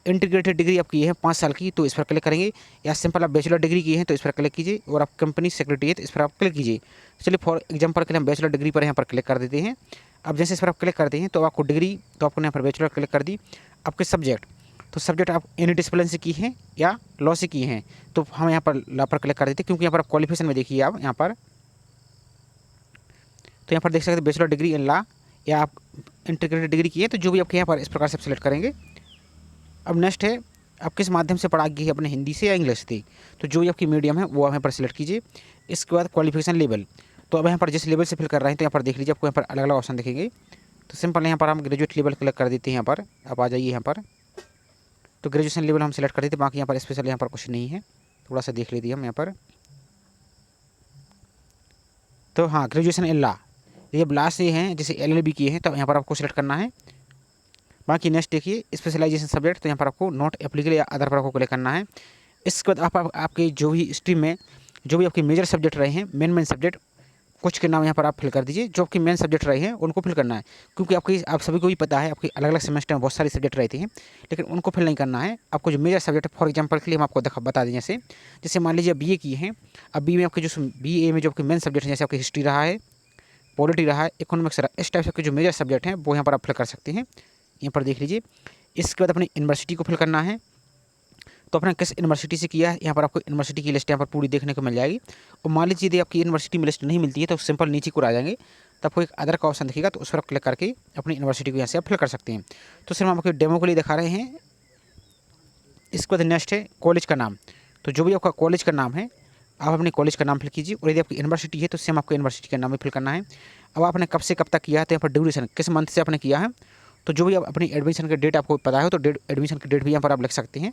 इंटीग्रेटेड डिग्री आपकी है 5 साल की तो इस पर क्लिक करेंगे, या सिंपल आप बैचलर डिग्री की है तो इस पर क्लिक कीजिए, और आप कंपनी सेक्रेटरी है तो इस पर आप क्लिक कीजिए। चलिए फॉर एग्जाम्पल के लिए हम बैचलर डिग्री पर यहाँ पर क्लिक कर देते हैं। अब जैसे इस पर आप क्लिक करते हैं तो आपको डिग्री, तो आपको यहाँ पर बैचलर क्लिक कर दी। आपके सब्जेक्ट, तो सब्जेक्ट आप एनी डिसिप्लिन से की है या लॉ से की हैं तो हम यहाँ पर लॉ पर क्लिक कर देते हैं, क्योंकि यहाँ पर आप क्वालिफिकेशन में देखिए आप यहाँ पर, तो यहाँ पर देख सकते हैं बैचलर डिग्री इन लॉ या आप इंटीग्रेटेड डिग्री की है, तो जो भी आपके यहाँ पर इस प्रकार से सिलेक्ट करेंगे। अब नेक्स्ट है आप किस माध्यम से पढ़ाई की है, अपने हिंदी से या इंग्लिश से, तो जो भी आपकी मीडियम है वो यहाँ पर सिलेक्ट कीजिए। इसके बाद क्वालिफिकेशन लेवल, तो अब यहाँ पर जिस लेवल से फिल कर रहे हैं तो यहाँ पर देख लीजिए आपको यहाँ पर अलग अलग ऑप्शन दिखेंगे। तो सिंपल यहाँ पर हम ग्रेजुएट लेवल क्लिक कर देते हैं। यहाँ पर आप आ जाइए, यहाँ पर तो ग्रेजुएशन लेवल हम सिलेक्ट कर देते हैं। बाकी यहाँ पर स्पेशल यहाँ पर कुछ नहीं है, थोड़ा सा देख लीजिए हम यहाँ पर। तो हाँ, ग्रेजुएशन इन लॉ, ये अब लॉ से हैं, जैसे LLB किए हैं तो यहाँ पर आपको सिलेक्ट करना है। बाकी नेक्स्ट देखिए स्पेशलाइजेशन सब्जेक्ट, तो यहाँ पर आपको नॉट एप्लीकेबल या अदर पर आपको क्लिक करना है। इसके बाद आपके जो भी स्ट्रीम में जो भी आपके मेजर सब्जेक्ट रहे हैं, मेन सब्जेक्ट कुछ के नाम यहाँ पर आप फिल कर दीजिए। जो आपके मेन सब्जेक्ट रहे हैं उनको फिल करना है, क्योंकि आप सभी को भी पता है आपके अलग अलग सेमेस्टर में बहुत सारे सब्जेक्ट रहते हैं, लेकिन उनको फिल नहीं करना है। आपको जो मेजर सब्जेक्ट फॉर एग्जांपल के लिए हम आपको बता दें, जैसे मान लीजिए BA किए हैं, अब BA में आपके जो BA में जो आपके मेन सब्जेक्ट हैं, जैसे आपकी हिस्ट्री रहा है, पॉलिटी रहा है, इकोनॉमिक्स रहा है, इस टाइप से आपके जो मेजर सब्जेक्ट हैं वो यहाँ पर आप फिल कर सकते हैं। यहाँ पर देख लीजिए। इसके बाद अपनी यूनिवर्सिटी को फिल करना है। तो आपने किस यूनिवर्सिटी से किया है, यहाँ पर आपको यूनिवर्सिटी की लिस्ट यहाँ पर पूरी देखने को मिल जाएगी। और मान लीजिए यदि आपकी यूनिवर्सिटी में लिस्ट नहीं मिलती है तो सिंपल नीचे को आ जाएंगे, तो आपको एक अदर का ऑप्शन दिखेगा, तो उस पर क्लिक करके अपनी यूनिवर्सिटी को यहाँ से आप फिल कर सकते हैं। तो सिर्फ हम आपको डेमो के लिए दिखा रहे हैं। इसके बाद नेक्स्ट है कॉलेज का नाम। तो जो भी आपका कॉलेज का नाम है आप अपने कॉलेज का नाम फिल कीजिए, और यदि आपकी यूनिवर्सिटी है तो सेम आपको यूनिवर्सिटी का नाम भी फिल करना है। अब आपने कब से कब तक किया है, तो यहाँ पर ड्यूरेशन किस मंथ से आपने किया है, तो जो भी आप अपनी एडमिशन की डेट आपको पता है तो एडमिशन की डेट भी यहाँ पर आप लिख सकते हैं,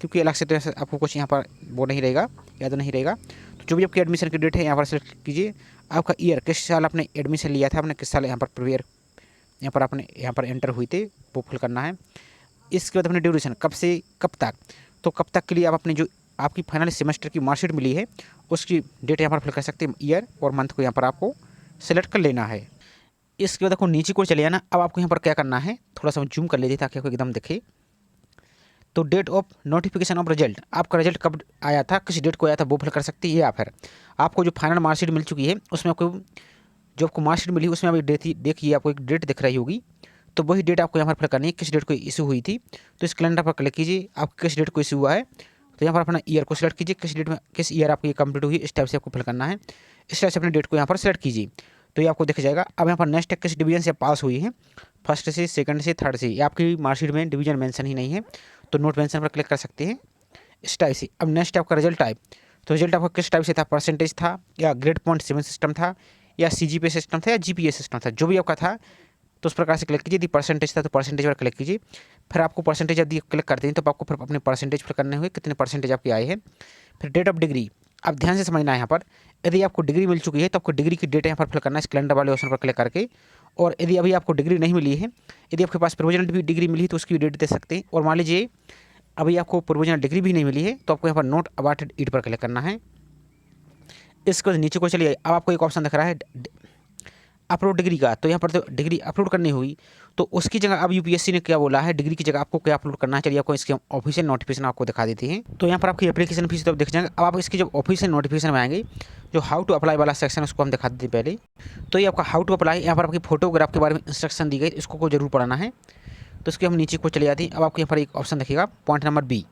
क्योंकि अलग से तो ऐसे आपको कुछ यहाँ पर वो नहीं रहेगा, याद नहीं रहेगा। तो जो भी आपकी एडमिशन की डेट है यहाँ पर सेलेक्ट कीजिए। आपका ईयर किस साल आपने एडमिशन लिया था, आपने किस साल यहाँ पर प्रीवियर यहाँ पर आपने यहाँ पर एंटर हुई थे वो फिल करना है। इसके बाद अपने ड्यूरेशन कब से कब तक, तो कब तक के लिए आप अपने जो आपकी फाइनल सेमेस्टर की मार्कशीट मिली है उसकी डेट यहाँ पर फिल कर सकते हैं, ईयर और मंथ को यहाँ पर आपको सेलेक्ट कर लेना है। इसके बाद आपको नीचे को चले आना। अब आपको यहाँ पर क्या करना है, थोड़ा सा जूम कर लीजिए ताकि आपको एकदम दिखे। तो date of notification of result, आपका रिजल्ट कब आया था, किस डेट को आया था वो फिल कर सकती है, या फिर आपको जो फाइनल मार्कशीट मिल चुकी है उसमें आपको जो आपको मार्कशीट मिली उसमें अभी डेट देखिए आपको एक डेट दिख रही होगी, तो वही डेट आपको यहाँ पर फिल करनी है, किस डेट को इशू हुई थी। तो इस कैलेंडर पर क्लिक कीजिए, आप किस डेट को इशू हुआ है, तो यहाँ पर अपना ईयर को सिलेक्ट कीजिए, किस डेट में किस ईयर आपकी कंप्लीट हुई, इस टाइप से आपको फिल करना है। इस टाइप से अपने डेट को यहाँ पर सिलेक्ट कीजिए, तो ये आपको दिख जाएगा। अब यहाँ पर नेक्स्ट है किस डिवीजन से पास हुई है, फर्स्ट से, सेकंड से, थर्ड से। ये आपकी मार्कशीट में डिवीजन मेंशन ही नहीं है, तो नोट मेंशन पर क्लिक कर सकते हैं इस टाइप से। अब नेक्स्ट है आपका रिजल्ट टाइप, तो रिजल्ट आपका किस टाइप से था, परसेंटेज था या ग्रेड पॉइंट 7 सिस्टम था या CGPA सिस्टम था या GPA सिस्टम था, जो भी आपका था तो उस प्रकार से क्लिक कीजिए। यदि परसेंटेज था तो परसेंटेज पर क्लिक कीजिए। फिर आपको परसेंटेज यदि क्लिक करते हैं तो आपको फिर अपने परसेंटेज फिल करने हुए कितने परसेंटेज आपके आए हैं। फिर डेट ऑफ डिग्री, अब ध्यान से समझना है यहाँ पर, यदि आपको डिग्री मिल चुकी है तो आपको डिग्री की डेट यहाँ पर फिल करना है इस कैलेंडर वाले ऑप्शन पर क्लिक करके। और यदि अभी आपको डिग्री नहीं मिली है, यदि आपके पास प्रोविजनल भी डिग्री मिली है तो उसकी डेट दे सकते हैं। और मान लीजिए अभी आपको प्रोविजनल डिग्री भी नहीं मिली है तो आपको यहाँ पर नोट अबाउटेड इट पर क्लिक करना है। इसको नीचे को चलिए, अब आपको एक ऑप्शन दिख रहा है अपलोड डिग्री का, तो यहाँ पर तो डिग्री अपलोड करनी हुई, तो उसकी जगह अब UPSC ने क्या बोला है, डिग्री की जगह आपको क्या अपलोड करना है। चलिए आपको इसके ऑफिशियल नोटिफिकेशन आपको दिखा देते हैं। तो यहाँ पर आपकी एप्लीकेशन फीस तो दिख जाएंगे। अब आप इसकी जब ऑफिशियल नोटिफिकेशन में आएंगे, जो हाउ टू अप्लाई वाला सेक्शन उसको हम दिखा देते हैं पहले। तो ये आपका हाउ टू अप्लाई, यहाँ पर आपकी फोटोग्राफ के बारे में इंस्ट्रक्शन दी गई, इसको जरूर पढ़ना है। तो इसके हम नीचे को चले जाते हैं। अब आपको यहाँ पर एक ऑप्शन दिखेगा पॉइंट नंबर B,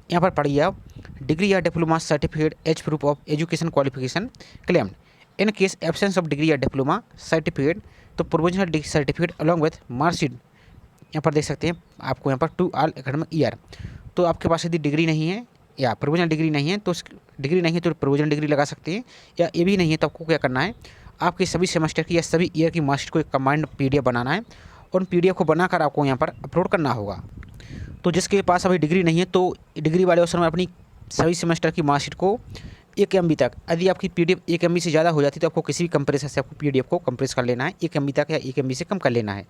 यहाँ पर पढ़िए आप, डिग्री या diploma certificate age proof of education qualification claimed in case absence of degree या डिप्लोमा सर्टिफिकेट, तो provisional certificate along with marksheet. यहाँ पर देख सकते हैं आपको यहाँ पर टू ऑल एकेडमिक ईयर। तो आपके पास यदि डिग्री नहीं है या प्रोविजनल डिग्री नहीं है तो डिग्री नहीं है तो प्रोविजनल डिग्री लगा सकते हैं, या ये भी नहीं है तो आपको क्या करना है, आपके सभी सेमेस्टर की या सभी ईयर की मार्कशीट को एक कंबाइंड PDF बनाना है, और उन PDF को बनाकर आपको यहाँ पर अपलोड करना होगा। तो जिसके पास अभी डिग्री नहीं है तो डिग्री वाले ऑप्शन में अपनी सभी सेमेस्टर की मार्कशीट को 1 MB तक, यदि आपकी PDF 1 MB से ज़्यादा हो जाती है तो आपको किसी भी कंप्रेसर से आपको PDF को कंप्रेस कर लेना है, 1 MB तक या 1 MB से कम कर लेना है।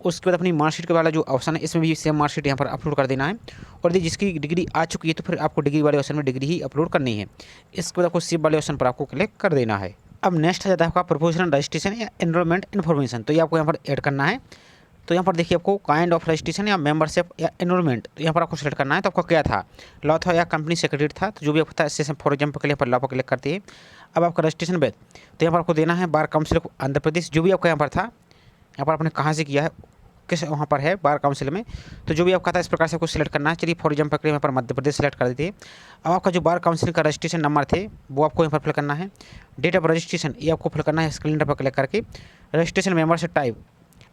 उसके बाद अपनी मार्कशीट के वाला जो ऑप्शन है इसमें भी सेम मार्कशीट यहाँ पर अपलोड कर देना है, और यदि जिसकी डिग्री आ चुकी है तो फिर आपको डिग्री वाले ऑप्शन में डिग्री ही अपलोड करनी है। इसके बाद आपको सेव वाले ऑप्शन पर आपको क्लिक कर देना है। अब नेक्स्ट आ जाता है आपका प्रोफेशनल रजिस्ट्रेशन या एनरोलमेंट इन्फॉर्मेशन, तो ये आपको यहाँ पर ऐड करना है। तो यहाँ पर देखिए आपको काइंड ऑफ रजिस्ट्रेशन या मेंबरशिप या एनरोलमेंट, तो यहाँ पर आपको सेलेक्ट करना है। तो आपका क्या था, लॉ था या कंपनी सेक्रेटरी था, तो जो भी आपका था इससे फॉर एग्जाम्पल के लिए पर लॉ पर क्लिक करते हैं। अब आपका रजिस्ट्रेशन बेस, तो यहाँ पर आपको देना है बार काउंसिल आंध्र प्रदेश, जो भी आपका यहाँ पर था, यहाँ पर आपने कहाँ से किया है, किस वहाँ पर है बार काउंसिल में, तो जो भी आपका था इस प्रकार से आपको सेलेक्ट करना है। चलिए फॉर एग्जाम्पल के लिए यहाँ पर मध्य प्रदेश सेलेक्ट कर देते हैं। अब आपका जो बार काउंसिल का रजिस्ट्रेशन नंबर थे वो आपको यहाँ पर फिल करना है। डेट ऑफ रजिस्ट्रेशन ये आपको फिल करना है कैलेंडर पर क्लिक करके। रजिस्ट्रेशन मेंबरशिप टाइप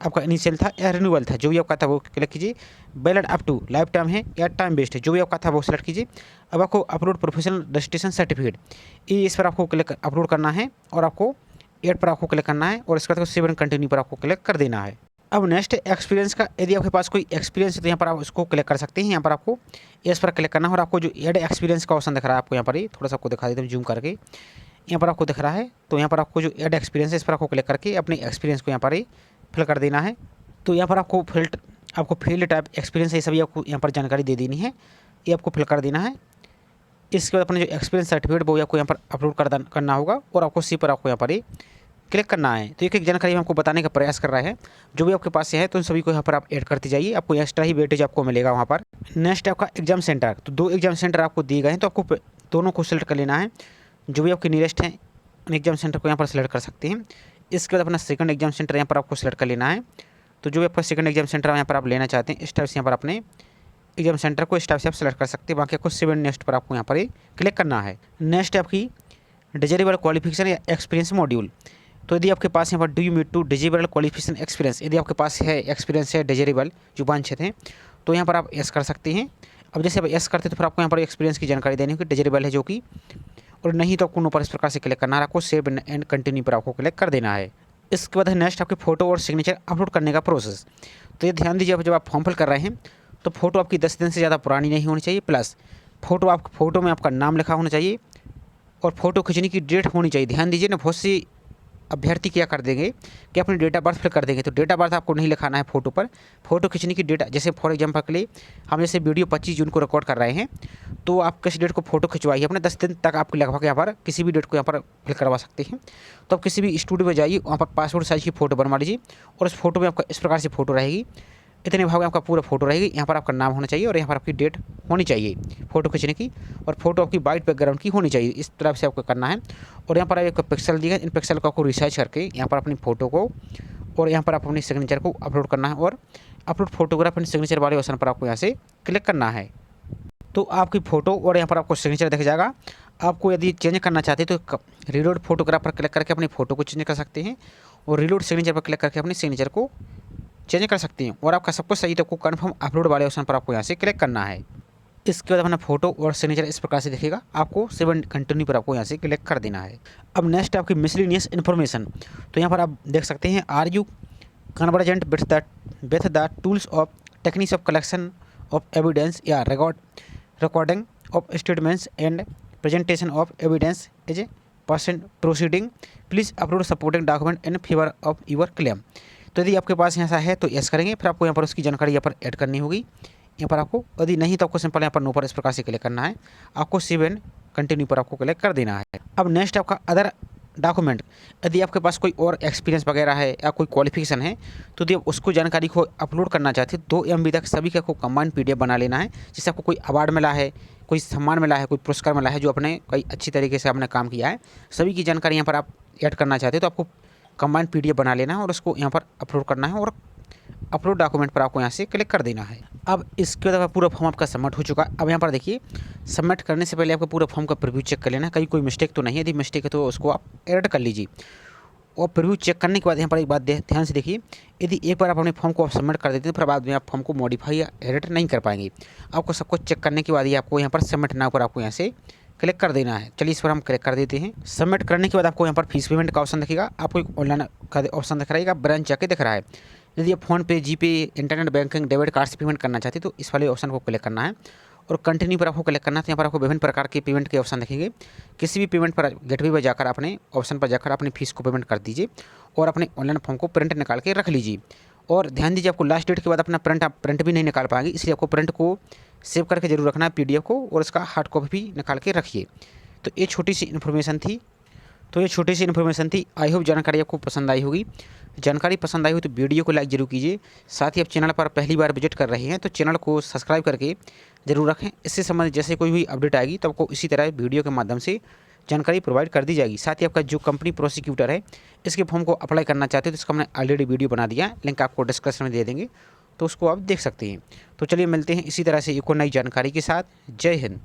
आपका इनिशियल था या रिन्यूअल था, जो भी आपका था वो क्लिक कीजिए। Valid up to lifetime है या टाइम बेस्ड है, जो भी आपका था वो सेलेक्ट कीजिए। अब आपको अपलोड प्रोफेशनल रजिस्ट्रेशन सर्टिफिकेट, ये इस पर आपको क्लिक अपलोड करना है, और आपको एड पर आपको क्लिक करना है, और इसके बाद सेव एंड कंटिन्यू पर आपको क्लिक कर देना है। अब नेक्स्ट एक्सपीरियंस का, यदि आपके पास कोई एक्सपीरियंस है तो यहाँ पर आप उसको क्लिक कर सकते हैं। यहाँ पर आपको इस पर क्लिक करना है, और आपको जो एड एक्सपीरियंस का ऑप्शन दिख रहा है आपको यहाँ पर, ही थोड़ा सा आपको दिखा देते हैं जूम करके, यहाँ पर आपको दिख रहा है। तो यहाँ पर आपको जो एड एक्सपीरियंस है इस पर आपको क्लिक करके अपने एक्सपीरियंस को यहाँ पर ही फिल कर देना है। तो यहाँ पर आपको फील्ड टाइप एक्सपीरियंस है सभी आपको यहाँ पर जानकारी दे देनी है, ये आपको फिल कर देना है। इसके बाद अपने जो एक्सपीरियंस सर्टिफिकेट वो आपको यहाँ पर अपलोड करना होगा, और आपको सी पर आपको यहाँ पर ही क्लिक करना है। तो एक जानकारी हम आपको बताने का प्रयास कर रहा है, जो भी आपके पास है तो उन सभी को यहाँ पर आप ऐड करते जाइए, आपको एक्स्ट्रा ही वेटेज आपको मिलेगा वहाँ पर। नेक्स्ट आपका एग्जाम सेंटर, तो 2 एग्जाम सेंटर आपको दिए गए हैं, तो आपको दोनों को सिलेक्ट कर लेना है। जो भी आपके नियरेस्ट हैं उन एग्जाम सेंटर को यहाँ पर सिलेक्ट कर सकते हैं। इसके बाद अपना सेकंड एग्जाम सेंटर यहाँ पर आपको सिलेक्ट कर लेना है। तो जो भी आपका सेकंड एग्जाम सेंटर यहाँ पर आप लेना चाहते हैं इस टाइप से यहाँ पर अपने एग्जाम सेंटर को इस टाइप से आप सेलेक्ट कर सकते हैं। बाकी आपको सेव एंड नेक्स्ट पर आपको यहाँ पर क्लिक करना है। नेक्स्ट है आपकी डिजायरेबल क्वालिफिकेशन या एक्सपीरियंस मॉड्यूल। तो यदि आपके पास यहाँ पर do you meet to desirable qualification experience, यदि आपके पास है एक्सपीरियंस है डिजायरेबल जो वांछित हैं, तो यहाँ पर आप यस कर सकते हैं। अब जैसे आप यस करते हैं तो फिर आपको यहाँ पर एक्सपीरियंस की जानकारी देनी होगी, डिजायरेबल है जो कि, और नहीं तो आपको ऊपर इस प्रकार से क्लिक करना है, आपको सेव एंड कंटिन्यू पर आपको क्लिक कर देना है। इसके बाद है नेक्स्ट आपके फोटो और सिग्नेचर अपलोड करने का प्रोसेस। तो ये ध्यान दीजिए, जब आप फॉर्म फिल कर रहे हैं तो फोटो आपकी 10 दिन से ज़्यादा पुरानी नहीं होनी चाहिए, प्लस फोटो में आपका नाम लिखा होना चाहिए और फोटो खींचने की डेट होनी चाहिए। ध्यान दीजिए ना, बहुत सी अभ्यर्थी क्या कर देंगे कि अपनी डेट ऑफ बर्थ फिल कर देंगे, तो डेट ऑफ बर्थ आपको नहीं लिखाना है फोटो पर। फोटो खींचने की डेट, जैसे फॉर एग्जांपल के लिए हम जैसे वीडियो 25 जून को रिकॉर्ड कर रहे हैं, तो आप किस डेट को फोटो खिंचवाइए अपने 10 दिन तक आपको लगभग यहाँ पर किसी भी डेट को यहाँ पर फिल करवा सकते हैं। तो आप किसी भी स्टूडियो में जाइए, वहाँ पर पासपोर्ट साइज़ की फ़ोटो बनवा लीजिए और उस फोटो में आपका इस प्रकार से फोटो रहेगी, इतने भाग में आपका पूरा फोटो रहेगी। यहाँ पर आपका नाम होना चाहिए और यहाँ पर आपकी डेट होनी चाहिए फोटो खींचने की, और फोटो आपकी वाइट बैकग्राउंड की होनी चाहिए। इस तरह से आपको करना है। और यहाँ पर एक पिक्सल दिए, इन पिक्सल को आपको रिसर्च करके यहाँ पर अपनी फ़ोटो को और यहाँ पर आप अपनी सिग्नेचर को अपलोड करना है, और अपलोड फोटोग्राफ एंड सिग्नेचर वाले ऑप्शन पर आपको यहाँ से क्लिक करना है। तो आपकी फ़ोटो और यहाँ पर आपको सिग्नेचर दिख जाएगा। आपको यदि चेंज करना चाहते हैं तो रीलोड फोटोग्राफ पर क्लिक करके अपनी फ़ोटो को चेंज कर सकते हैं, और रीलोड सिग्नेचर पर क्लिक करके अपनी सिग्नेचर को चेंज कर सकते हैं। और आपका सब कुछ सही तो आपको कन्फर्म अपलोड वाले ऑप्शन पर आपको यहाँ से क्लिक करना है। इसके बाद अपना फोटो और सिग्नेचर इस प्रकार से दिखेगा, आपको सेव एंड कंटिन्यू पर आपको यहाँ से क्लिक कर देना है। अब नेक्स्ट आपकी मिसलेनियस इन्फॉर्मेशन। तो यहाँ पर आप देख सकते हैं, are you convergent with the tools of techniques of collection of evidence या recording of statements and presentation of evidence as a person proceeding, please upload supporting document in favour of your claim. तो यदि आपके पास ऐसा है तो यस करेंगे, फिर आपको यहाँ पर उसकी जानकारी यहाँ पर ऐड करनी होगी। यहाँ पर आपको, यदि नहीं तो आपको सिंपल यहाँ पर नो पर इस प्रकार से क्लिक करना है, आपको सेव एंड कंटिन्यू पर आपको क्लिक कर देना है। अब नेक्स्ट आपका अदर डॉक्यूमेंट, यदि आपके पास कोई और एक्सपीरियंस वगैरह है या कोई क्वालिफिकेशन है, तो यदि आप उसको जानकारी को अपलोड करना चाहते हैं, 2 MB तक सभी का को कंबाइंड PDF बना लेना है। जैसे आपको कोई अवार्ड मिला है, कोई सम्मान मिला है, कोई पुरस्कार मिला है, जो आपने कई अच्छी तरीके से आपने काम किया है, सभी की जानकारी यहाँ पर आप ऐड करना चाहते हैं, तो आपको कंबाइंड PDF बना लेना है और उसको यहाँ पर अपलोड करना है, और अपलोड डॉक्यूमेंट पर आपको यहाँ से क्लिक कर देना है। अब इसके बाद पूरा फॉर्म आपका सबमिट हो चुका है। अब यहाँ पर देखिए, सबमिट करने से पहले आपको पूरा फॉर्म का प्रीव्यू चेक कर लेना है, कहीं कोई मिस्टेक तो नहीं है। यदि मिस्टेक है तो उसको आप एडिट कर लीजिए। और प्रीव्यू चेक करने के बाद यहाँ पर एक बात ध्यान से देखिए, यदि एक बार आप अपने फॉर्म को सबमिट कर देते हैं, फिर बाद में आप फॉर्म को मॉडिफाई या एडिट नहीं कर पाएंगे। आपको सब कुछ चेक करने के बाद ही आपको यहाँ पर सबमिट नाउ पर आपको यहाँ से क्लिक कर देना है। चलिए इस पर हम क्लिक कर देते हैं। सबमिट करने के बाद आपको यहाँ पर फीस पेमेंट का ऑप्शन दिखेगा, आपको एक ऑनलाइन का ऑप्शन दिख रहेगा, ब्रांच जाके दिख रहा है। यदि आप फोन पे, जीपे, इंटरनेट बैंकिंग, डेबिट कार्ड से पेमेंट करना चाहते हैं तो इस वाले ऑप्शन को क्लिक करना है, और कंटिन्यू पर आपको क्लिक करना है। तो यहाँ पर आपको विभिन्न प्रकार के पेमेंट के ऑप्शन दिखेंगे। किसी भी पेमेंट पर गेटवे पर जाकर अपने ऑप्शन पर जाकर अपनी फीस को पेमेंट कर दीजिए और अपने ऑनलाइन फॉर्म को प्रिंट निकाल के रख लीजिए। और ध्यान दीजिए, आपको लास्ट डेट के बाद अपना प्रिंट भी नहीं निकाल पाएंगे, इसलिए आपको प्रिंट को सेव करके जरूर रखना है PDF को, और इसका हार्ड कॉपी भी निकाल के रखिए। तो ये छोटी सी इन्फॉर्मेशन थी। आई होप जानकारी आपको पसंद आई होगी। जानकारी पसंद आई हो तो वीडियो को लाइक जरूर कीजिए। साथ ही आप चैनल पर पहली बार विजिट कर रहे हैं तो चैनल को सब्सक्राइब करके जरूर रखें। इससे संबंधित जैसे कोई भी अपडेट आएगी तो आपको इसी तरह वीडियो के माध्यम से जानकारी प्रोवाइड कर दी जाएगी। साथ ही आपका जो कंपनी प्रोसिक्यूटर है, इसके फॉर्म को अप्लाई करना चाहते हैं तो इसका हमने ऑलरेडी वीडियो बना दिया, लिंक आपको डिस्क्रिप्शन में दे देंगे, तो उसको आप देख सकते हैं। तो चलिए मिलते हैं इसी तरह से एक और नई जानकारी के साथ। जय हिंद।